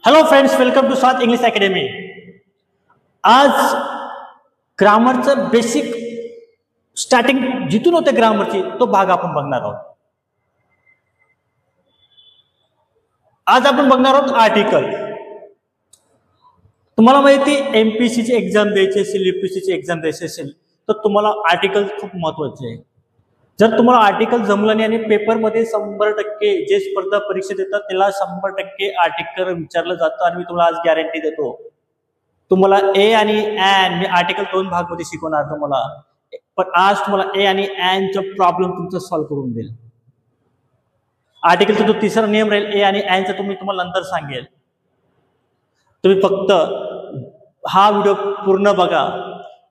Hello friends, welcome to स्वात English academy. आज ग्रामरचं basic starting जिथून होते ग्रामरची तो भाग आपण बघणार आहोत। आज आपण बघणार आहोत आर्टिकल। तुम्हाला माहिती एमपीसीची एक्झाम द्यायची असेल, यूपीसीची एक्झाम द्यायची असेल तर तुम्हाला आर्टिकल खूप महत्त्वाचे आहे। जर तुम्हाला आर्टिकल जमलं नाही आणि पेपरमध्ये 100% जे स्पर्धा परीक्षा देतात त्याला 100% आर्टिकल विचारलं जातं आणि मी तुम्हाला आज गॅरंटी देतो तुम्हाला ए आणि एन मी आर्टिकल 2 भागमध्ये शिकवणार तुम्हाला, पण आज तुम्हाला ए आणि एनचा प्रॉब्लेम तुमचा सॉल्व्ह करून देईल। आर्टिकलचा जो तिसरा नियम राहील ए आणि एनचा तुम्हाला नंतर सांगेल। तुम्ही फक्त हा व्हिडिओ पूर्ण बघा।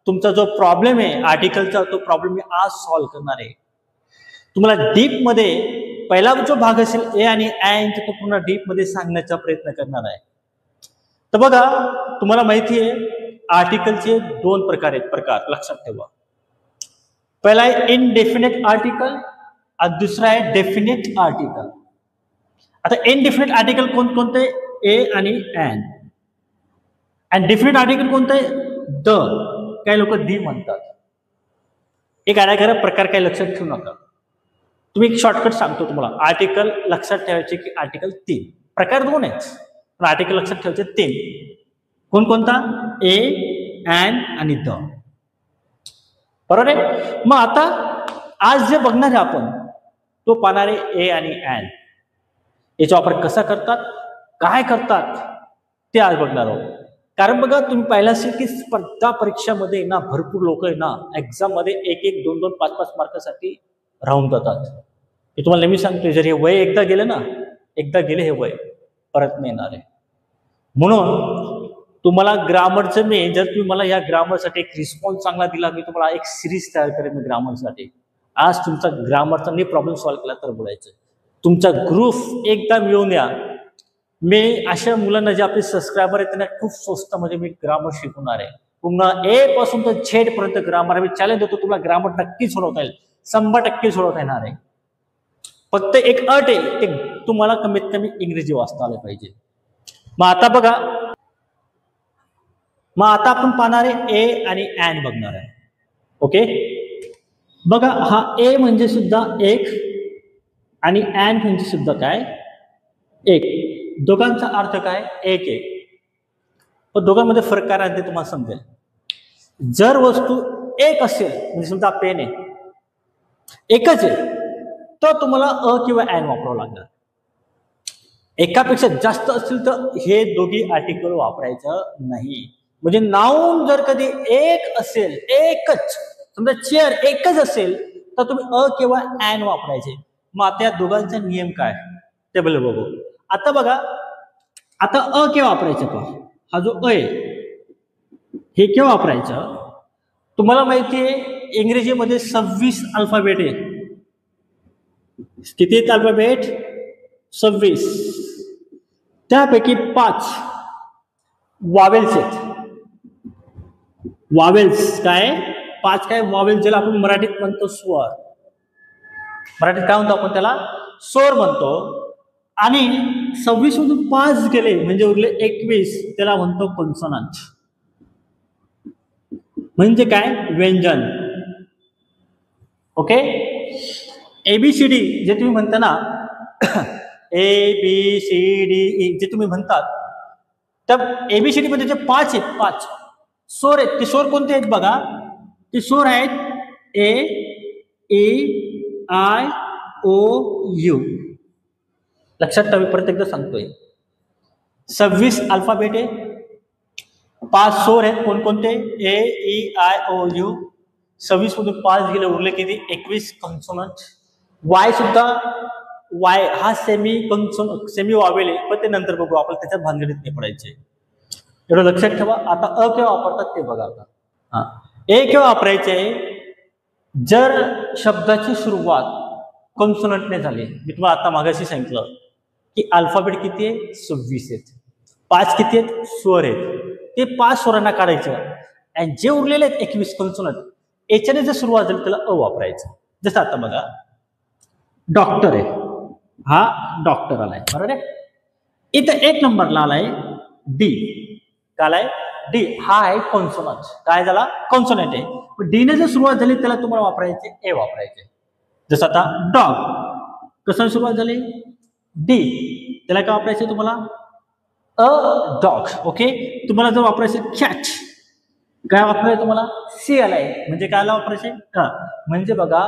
तुमचा जो प्रॉब्लेम आहे आर्टिकलचा तो प्रॉब्लेम मी आज सॉल्व्ह करणार आहे। तुम्हाला डीप मध्ये पहिला जो भाग असेल ए आणि एन तो पूर्ण डीप मध्ये सांगण्याचा प्रयत्न करणार आहे। तर बघा, तुम्हाला माहिती आहे आर्टिकलचे दोन प्रकार लक्षात ठेवा। पहिला आहे इनडेफिनेट आर्टिकल आणि दुसरा आहे डेफिनेट आर्टिकल। आता इनडेफिनेट आर्टिकल कोणते? ए आणि एन। आणि डेफिनेट आर्टिकल कोणतं आहे? द, काही लोक दी म्हणतात। एक आराखडा प्रकार काही लक्षात ठेवू नका। तुम्ही एक शॉर्टकट सांगतो तुम्हाला। आर्टिकल लक्षात ठेवायचे की आर्टिकल 3 प्रकार 2 आहेत, पण आर्टिकल लक्षात ठेवायचे 3। कोणता? ए, एन आणि द, बरोबर आहे। मग आता आज जे बघणार आहे आपण तो पाहणार आहे ए आणि एन। याचा वापर कसा करतात, काय करतात ते आज बघणार आहोत। कारण बघा, तुम्ही पाहिलं असेल की स्पर्धा परीक्षामध्ये ना भरपूर लोक आहे ना एक्झाम मध्ये 1-1, 2-2, 5-5 मार्कासाठी राहून जातात। मी तुम्हाला नेहमी सांगतोय, जर हे वय एकदा गेले हे वय परत नाही येणार आहे। म्हणून तुम्हाला ग्रामरचं जर तुम्ही मला या ग्रामरसाठी एक रिस्पॉन्स चांगला दिला, मी तुम्हाला एक सिरीज तयार करेन मी ग्रामरसाठी। आज तुमचा ग्रामरचा नाही प्रॉब्लेम सॉल्व्ह केला तर बोलायचं तुमचा ग्रुप एकदा मिळवून या। मी अशा मुलांना जे आपले सबस्क्रायबर आहेत त्यांना खूप स्वस्त मध्ये मी ग्रामर शिकवणार आहे। पुन्हा ए पासून तर झेड पर्यंत ग्रामर मी चॅलेंज देतो, तुम्हाला ग्रामर नक्की सोडवता येईल, 100% सोडवता येणार आहे। फक्त एक अट आहे, ते तुम्हाला कमीत कमी इंग्रजी वाचता आलं पाहिजे। मग आता बघा, आपण पाहणार आहे ए आणि एन बघणार आहे। ओके, बघा, हा ए म्हणजे सुद्धा एक आणि एन म्हणजे सुद्धा काय? एक। दोघांचा अर्थ काय? एक एक। पण दोघांमध्ये फरक काय आहे ते तुम्हाला समजेल। जर वस्तू एक असेल म्हणजे समजा पेन आहे एकच आहे तर तुम्हाला अ किंवा एन वापरावं लागणार। एकापेक्षा जास्त असतील तर हे दोघी आर्टिकल वापरायचं नाही। म्हणजे नाउन जर कधी एक असेल, एकच, समजा चेअर एकच असेल तर तुम्ही अ किंवा एन वापरायचे। मग आता या दोघांचा नियम काय ते बघू। आता बघा, आता अ केव्हा वापरायचं? हा जो अ आहे हे केव्हा वापरायचं? तुम्हाला माहिती आहे इंग्रजीमध्ये 26 अल्फाबेट आहे। किती आहेत अल्फाबेट? 26। त्यापैकी 5 वावेल्स आहेत। वावेल्स काय? 5 काय? वावेल्स, ज्याला आपण मराठीत म्हणतो स्वर। मराठीत काय म्हणतो आपण त्याला? स्वर म्हणतो। आणि 26 मधून 5 गेले म्हणजे उरले 21, त्याला म्हणतो कॉन्सोनंट। म्हणजे काय? व्यंजन। ओके, एबीसीडी जे तुम्ही म्हणता ना A B C D E जे तुम्ही म्हणतात, तर एबीसीडी मध्ये जे 5 आहेत, 5 स्वर आहेत, ते स्वर कोणते आहेत बघा? ते स्वर आहेत ए, ई, आय, ओ, यू। लक्षात ठेवा, परत एकदा सांगतोय, 26 अल्फाबेट आहे, 5 स्वर आहेत, कोणकोणते? ए, ई, आय, ओ, यू। 26 मधून 5 गेले उरले किती? 21 कॉन्सोनंट। वाय सुद्धा, वाय हा सेमी वावेल आहे, पण ते नंतर बघू, आपण त्याच्या भानगडीत नाही पडायचे, एवढं लक्षात ठेवा। आता अ केव्हा वापरतात ते बघा। आता ए केव्हा वापरायचे? जर शब्दाची सुरुवात कॉन्सोनंटने झाली। मी तुम्हाला आता मागाशी सांगितलं की अल्फाबेट किती आहे? 26 आहेत। 5 किती आहेत? स्वर आहेत। ते 5 स्वरांना काढायचं आणि जे उरलेले आहेत 21 कॉन्सोनंट, याच्याने जर सुरुवात झाली त्याला अ वापरायचं। जसं आता बघा, डॉक्टर आहे, हा डॉक्टर आलाय, बरोबर आहे। इथं 1 नंबरला आलाय डी. काय आहे? डी हा आहे कॉन्सोनंट. काय झाला? कॉन्सोनंट आहे. डी ने जर सुरुवात झाली त्याला तुम्हाला वापरायचे ए वापरायचे. जसं आता डॉग कसं सुरुवात झाली? डी, त्याला काय वापरायचे तुम्हाला? A dog. ओके. तुम्हाला जर वापरायचे कॅट, काय वापरायचं तुम्हाला? सी आलाय. म्हणजे काय वापरायचे? म्हणजे बघा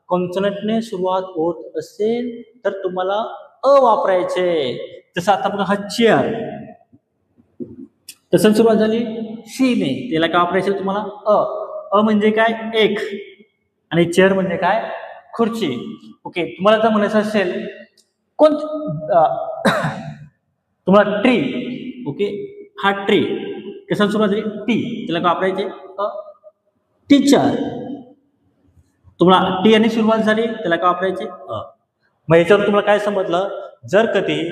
कॉन्सोनंटने सुरुवात होत असेल तर तुम्हाला अ वापरायचे. जसं आता बघा हा चेअर, तसं सुरुवात झाली सी ने, त्याला काय वापरायचं तुम्हाला? अ म्हणजे काय? एक. आणि चेअर म्हणजे काय? खुर्ची. ओके. तुम्हाला जर म्हणायचं असेल कोण तुम्हाला ट्री. ओके. हा ट्री कसा सुरुवात झाली? टी, त्याला काय वापरायचे? टीचर. तुम्हाला टी आणि सुरुवात झाली त्याला काय वापरायचे? मग याच्यावर तुम्हाला काय समजलं? जर कधी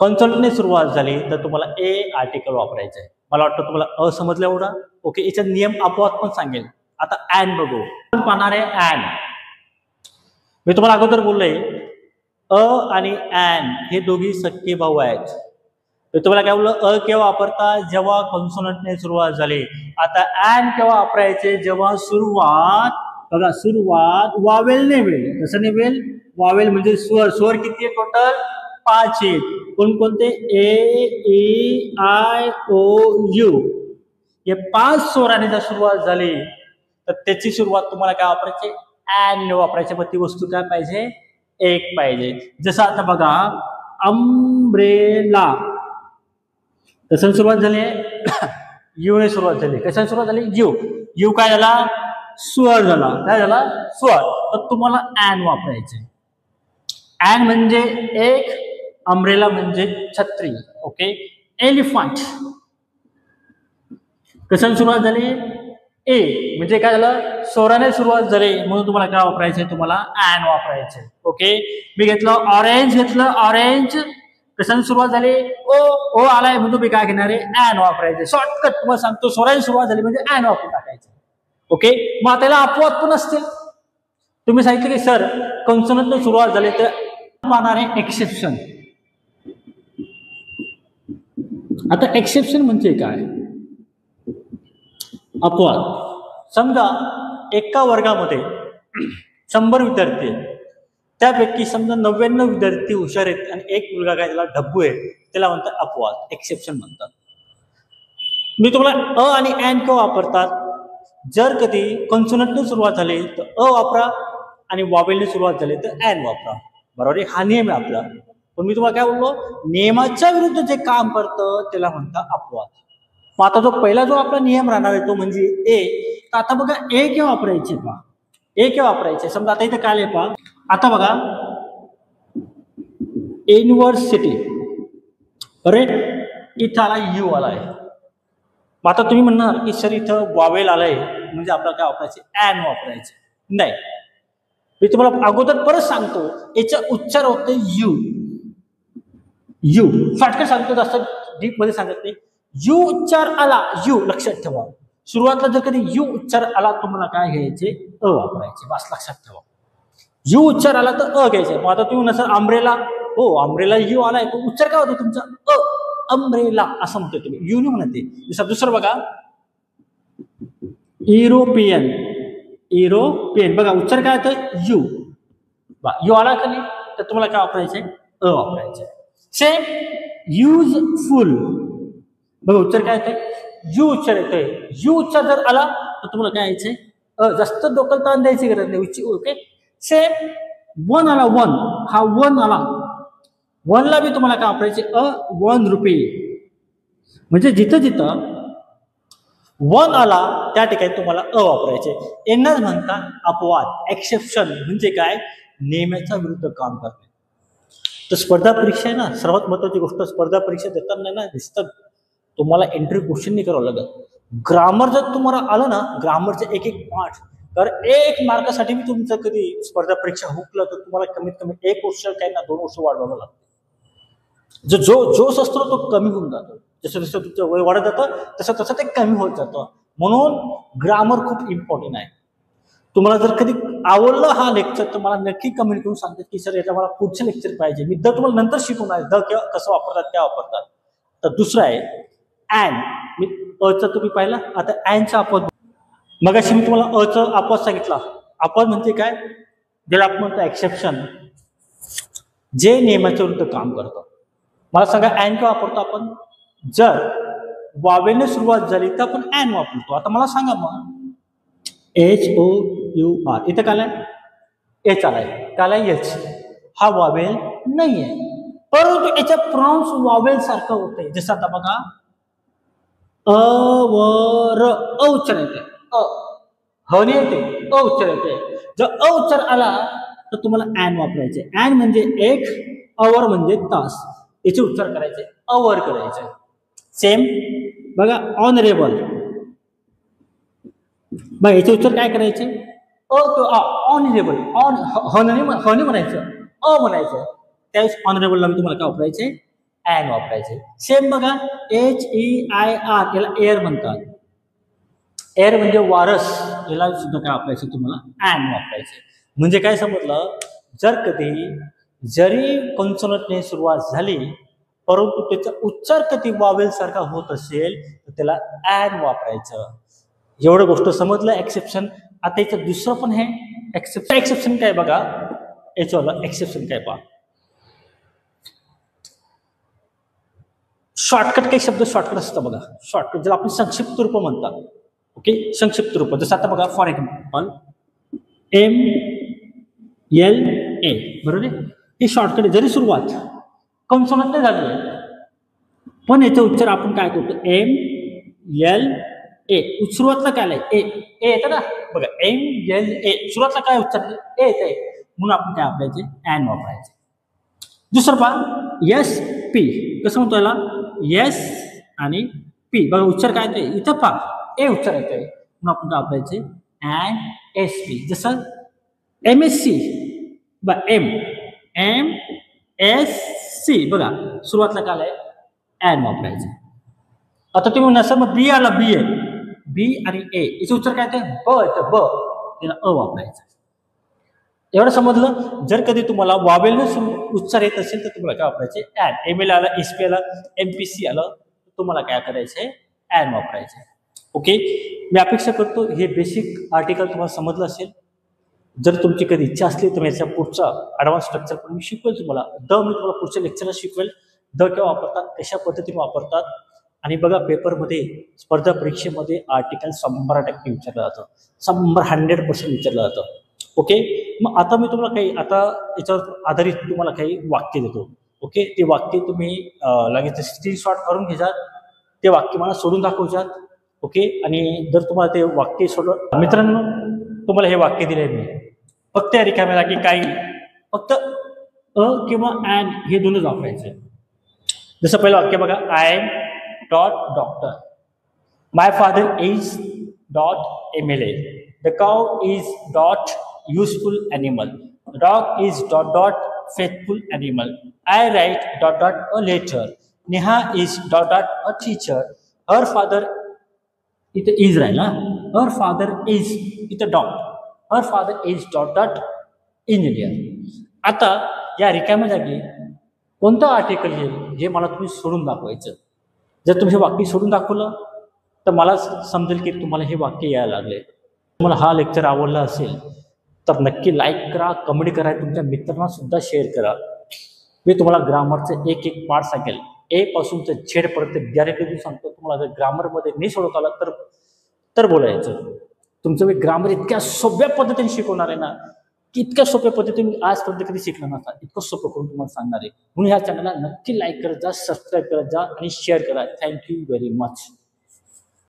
कॉन्सोनंटने सुरुवात झाली तर तुम्हाला ए आर्टिकल वापरायचं आहे. मला वाटतं तुम्हाला समजलं एवढा. ओके. याचा नियम आपोआप पण सांगेल. आता ॲन बघू. आपण पाहणार आहे ॲन. मी तुम्हाला अगोदर बोललोय आणि ॲन हे दोघी सख्खे भाऊ आहेत. तर तुम्हाला काय बोललं? केव्हा वापरता? जेव्हा कॉन्सोनंटने सुरुवात झाली. आता ॲन केव्हा वापरायचे? जेव्हा सुरुवात बघा सुरुवात वावेलने होईल. कसं निवेल? वावेल म्हणजे स्वर. स्वर किती आहे टोटल? 5 आहेत. कोणकोणते? ए, ई, आय, ओ, यू. हे 5 स्वराने जर सुरुवात झाली तर त्याची सुरुवात तुम्हाला काय वापरायची? ॲन वापरायची. मग ती वस्तू काय पाहिजे? एक पाहिजे. जसं आता बघा अम्ब्रेला, कसं सुरुवात झाली? यू ने सुरुवात झाली. कशाने सुरुवात झाली? यू. यू काय झाला? स्वर झाला. काय झाला? स्वर. तर तुम्हाला ॲन वापरायचे. ॲन म्हणजे एक, अम्ब्रेला म्हणजे छत्री. ओके. एलिफंट कशाने सुरुवात झाली? ए म्हणजे काय झालं? स्वराने सुरुवात झाली म्हणून तुम्हाला काय वापरायचे? तुम्हाला ॲन वापरायचे. ओके. मी घेतलं ऑरेंज, घेतलं ऑरेंज, कशाने सुरुवात झाली? ओ आलाय म्हणून मी काय घेणार आहे? ॲन वापरायचे. शॉर्टकट तुम्हाला सांगतो, स्वराने सुरुवात झाली म्हणजे ॲन वापरून टाकायचं. ओके. मग त्याला अपवाद पण असतील. तुम्ही सांगितलं की सर कॉन्सोनंटने सुरुवात झाली तर पाहणार आहे एक्सेप्शन. आता एक्सेप्शन म्हणजे काय? अपवाद. समजा एका वर्गामध्ये 100 विद्यार्थी आहेत. त्यापैकी समजा 99 विद्यार्थी हुशार आहेत आणि एक मुलगा काय त्याला ढब्बू आहे, त्याला म्हणतात अपवाद, एक्सेप्शन म्हणतात. मी तुम्हाला आणि ॲन का वापरतात? जर कधी कॉन्सोनंटने सुरुवात झाली तर वापरा आणि वावेलने सुरुवात झाली तर ॲन वापरा. बरोबर आहे? हा नियम आहे आपला. पण मी तुम्हाला काय बोललो? नियमाच्या विरुद्ध जे काम करतं त्याला म्हणतात अपवाद. मग आता जो पहिला जो आपला नियम राहणार आहे तो म्हणजे ए. तर आता बघा ए केव्हा वापरायचे पहा? ए केव्हा वापरायचे? समजा आता इथं काय आहे पहा. आता बघा युनिव्हर्सिटी, अरे इथं आला यू आलाय. मग आता तुम्ही म्हणणार की सर इथं वावेल आलंय म्हणजे आपल्याला काय वापरायचे? ॲन वापरायचे. नाही, मी तुम्हाला अगोदर परत सांगतो, याचा उच्चार होतो यू. यू शॉर्टकट सांगतो, जास्त डीप मध्ये सांगत नाही. यू उच्चार आला, यू लक्षात ठेवा. सुरुवातीला जर कधी यू उच्चार आला तुम्हाला काय घ्यायचे? वापरायचे. बस लक्षात ठेवा. यू उच्चार आला तर घ्यायचे. मग आता तुम्ही नसर अम्ब्रेला, हो अम्ब्रेला यू आलाय, तो उच्चार काय होतो तुमचा? अम्ब्रेला असं म्हणतोय तुम्ही, यू नाही म्हणते. जसं दुसरं बघा युरोपियन. युरोपियन बघा उच्चार काय होतं? यू. यू आला का नाही तर तुम्हाला काय वापरायचे? वापरायचे. सेम युजफुल बघा उच्चार काय येतोय? यू उच्चार येतोय. यू उच्चार जर आला तर तुम्हाला काय यायचंय? जास्त डोक्याला ताण द्यायची गरज नाही. ओके. सेम वन आला, वन हा वन आला, वनला बी तुम्हाला काय वापरायचे? 1 रुपये. म्हणजे जिथं जिथं वन आला त्या ठिकाणी तुम्हाला वापरायचे. यांनाच म्हणतात अपवाद, एक्सेप्शन. म्हणजे काय? नियमाच्या विरुद्ध काम करणे. तर स्पर्धा परीक्षा आहे ना, सर्वात महत्वाची गोष्ट स्पर्धा परीक्षा देताना ना दिसतं तुम्हाला एंट्री क्वेश्चन नाही करावं लागत. ग्रामर जर तुम्हाला आलं ना, ग्रामरचे एक एक पाठ, तर 1 मार्कासाठी मी तुमचं कधी स्पर्धा परीक्षा हुकलं तर तुम्हाला कमीत कमी 1 वर्ष काही ना 2 वर्ष वाढवावं लागतं. जो जोश असतो तो कमी होऊन जातो. जसं जसं तुमचं वय वाढत जातं तसं तसं ते कमी होत जातं. म्हणून ग्रामर खूप इम्पॉर्टंट आहे. तुम्हाला जर कधी आवडलं हा लेक्चर तर मला नक्की कमेंट करून सांगतात की सर याचा मला पुढचे लेक्चर पाहिजे. मी तुम्हाला नंतर शिकवणार कसं वापरतात, क्या वापरतात. तर दुसरा आहे अँड. मी अचा तुम्ही पाहिला, आता अँडचा अपवाद. मगाशी मी तुम्हाला अचा अपवाद सांगितला. अपवाद म्हणजे काय, ज्याला आपण म्हणतो एक्सेप्शन, जे नियमाच्या विरुद्ध काम करतो. मला सांगा अँड का वापरतो आपण, जर वावेलने सुरुवात झाली तर आपण अँड वापरतो. आता मला सांगा मग HOUR इथं काय एच आलाय, काय एच, हा वावेल नाहीये, परंतु याच्या प्रोनाउन्स वावेल सारखं होतंय. जसं आता बघा वर अ उच्चार येते, हने येते, अ उच्चार येते. जर अ उच्चार आला तर तुम्हाला अँड वापरायचे. अँड म्हणजे एक, अवर म्हणजे तास, याचे उच्चार करायचे, अवर करायचे. सेम बघा ऑनरेबल, बघा याचे उच्चार काय करायचे, ऑनरेबल, हने म्हणायचं, अ म्हणायचं. त्यावेळेस ऑनरेबलला मी तुम्हाला काय वापरायचे, अँड वापरायचे. सेम बघा HEIR, याला एअर म्हणतात. एअर म्हणजे वारस, याला सुद्धा काय वापरायचं तुम्हाला, अँड वापरायचे. म्हणजे काय समजलं, जरी कॉन्सोनंटने सुरुवात झाली परंतु त्याचा उच्चार कधी वावेल सारखा होत असेल तर त्याला अँड वापरायचं. एवढं गोष्ट समजलं एक्सेप्शन. आता याचं दुसरं पण आहे एक्सेप्शन. एक्सेप्शन काय बघा, याच्यावर एक्सेप्शन काय पहा. शॉर्टकट, काही शब्द शॉर्टकट असतं बघा, शॉर्टकट ज्याला आपण संक्षिप्त रूप म्हणतात. ओके, संक्षिप्त रूप. जसं आता बघा फॉर एक्झाम्पल MLA, बरोबर आहे, हे शॉर्टकट. जरी सुरुवात कॉन्सोनंट नाही झाली पण याचा उच्चार आपण काय करतो, MLA. सुरुवातला काय आलंय, ए येतं ना बघा, MLA सुरुवातला काय उच्चार ए येत आहे, म्हणून आपण काय वापरायचे, अँड वापरायचे. दुसरं पहा SP, कसं म्हणतो याला, एस आणि पी. बघा उच्चार काय ते, इथं पहा ए उच्चार येतोय म्हणून आपण काय वापरायचे, अँड SP. जसं MSC, MSC बघा सुरुवातला काय आलंय, अँड वापरायचे. आता तुम्ही नसं मग बी आला, बी आहे, बी आणि ए याचे उच्चार काय ते, ब येतं, ब, त्याला अ वापरायचं. एवढं समजलं. जर कधी तुम्हाला वावेलने उच्चार येत असेल तर तुम्हाला काय वापरायचे, अँड. ML आला, SP आला, MPC आलं, तुम्हाला काय करायचंय, अँड वापरायचे. ओके, मी अपेक्षा करतो हे बेसिक आर्टिकल तुम्हाला समजलं असेल. जर तुमची कधी इच्छा असली तर याचा पुढचा ॲडव्हान्स स्ट्रक्चर पण मी शिकवेल तुम्हाला. मी तुम्हाला पुढच्या लेक्चरला शिकवेल केव्हा वापरतात, कशा पद्धतीने वापरतात. आणि बघा पेपरमध्ये, स्पर्धा परीक्षेमध्ये आर्टिकल 100% विचारलं जातं, 100% विचारलं जातं. ओके, मग आता मी तुम्हाला काही आता याच्यावर आधारित तुम्हाला काही वाक्य देतो. ओके, ते वाक्य तुम्ही लगेच स्क्रीनशॉट करून घ्याल, ते वाक्य मला सोडून दाखवशाल. ओके, आणि जर तुम्हाला ते वाक्य सोडलं, मित्रांनो तुम्हाला हे वाक्य दिले मी, फक्त या रिकाम्या जागी काही फक्त अ किंवा अँड हे दोनच वापरायचे. जसं पहिलं वाक्य बघा, I am dot doctor, my father is dot MLA, the cow is dot useful animal, the dog is dot dot faithful animal, I write dot dot a letter, Neha is dot dot a teacher, her father इथं is राहिला, her father is इथं dot, her father is dot dot engineer. आता या रिकाम्या जागी कोणतं article येईल हे मला तुम्ही सोडून दाखवायचं. जर तुम्ही हे वाक्य सोडून दाखवलं तर मला समजेल की तुम्हाला हे वाक्य यायला लागले. तुम्हाला हा लेक्चर आवडला असेल तर नक्की लाईक करा, कमेंट करा, तुमच्या मित्रांना सुद्धा शेअर करा. मी तुम्हाला ग्रामरचे एक पार्ट सांगेल, ए पासून ते झेड पर्यंत गॅरंटी सांगतो. तुम्हाला जर ग्रामरमध्ये नाही सोडवता आला तर बोलायचं. तुमचं मी ग्रामर इतक्या सोप्या पद्धतीने शिकवणार आहे ना, की इतक्या सोप्या पद्धतीने आजपर्यंत कधी शिकलं नसता, इतकं सोपं करून तुम्हाला सांगणार आहे. म्हणून ह्या चॅनलला नक्की लाईक करत जा, सबस्क्राईब करत जा आणि शेअर करा. Thank you very much.